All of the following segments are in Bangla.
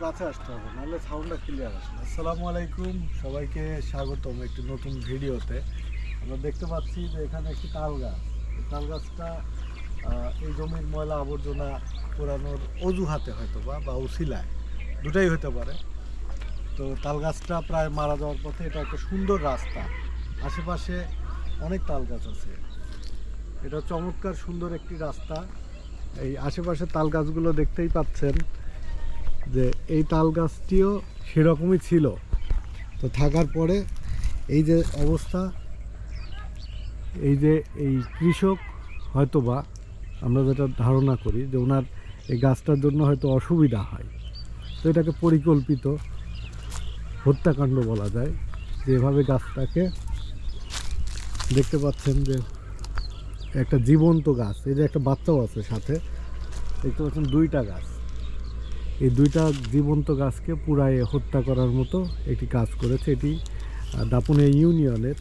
কাছে আসতে হবে, নাহলে সাউন্ডটা ক্লিয়ার আসে না। আসসালামু আলাইকুম, সবাইকে স্বাগতম একটি নতুন ভিডিওতে। আমরা দেখতে পাচ্ছি যে এখানে একটি তাল গাছ। তাল গাছটা এই জমির ময়লা আবর্জনা পোড়ানোর অজুহাতে হয়তো বা উসিলায়, দুটাই হতে পারে। তো তাল গাছটা প্রায় মারা যাওয়ার পথে। এটা একটা সুন্দর রাস্তা, আশেপাশে অনেক তাল গাছ আছে। এটা চমৎকার সুন্দর একটি রাস্তা। এই আশেপাশে তাল গাছগুলো দেখতেই পাচ্ছেন যে এই তাল গাছটিও সেরকমই ছিল। তো থাকার পরে এই যে অবস্থা, এই যে এই কৃষক হয়তোবা আমরা যেটা ধারণা করি যে ওনার এই গাছটার জন্য হয়তো অসুবিধা হয়, তো এটাকে পরিকল্পিত হত্যাকাণ্ড বলা যায়। যে এভাবে গাছটাকে দেখতে পাচ্ছেন যে একটা জীবন্ত গাছ, এই যে একটা বাচ্চাও আছে সাথে, দেখতে পাচ্ছেন দুইটা গাছ। এই দুইটা জীবন্ত গাছকে পুরায় হত্যা করার মতো একটি কাজ করেছে। এটি দাপুনিয়া ইউনিয়নের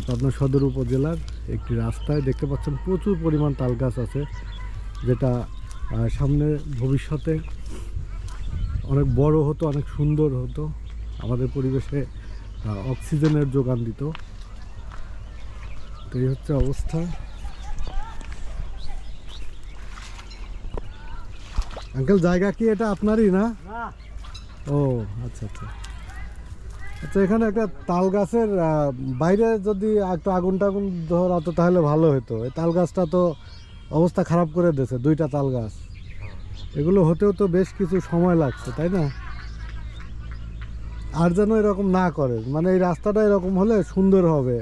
পাবনা সদর উপজেলার একটি রাস্তায় দেখতে পাচ্ছেন প্রচুর পরিমাণ তাল গাছ আছে, যেটা সামনে ভবিষ্যতে অনেক বড় হতো, অনেক সুন্দর হতো, আমাদের পরিবেশে অক্সিজেনের যোগান দিত। তো এই হচ্ছে অবস্থা। আঙ্কেল, জায়গা কি এটা আপনারই না? ও আচ্ছা আচ্ছা আচ্ছা। এখানে একটা তাল গাছের বাইরে যদি একটু আগুন টাগুন ধরাতো তাহলে ভালো হতো। এই তাল গাছটা তো অবস্থা খারাপ করে দিয়েছে, দুইটা তাল গাছ। এগুলো হতেও তো বেশ কিছু সময় লাগছে, তাই না? আর যেন এরকম না করে, মানে এই রাস্তাটা এরকম হলে সুন্দর হবে।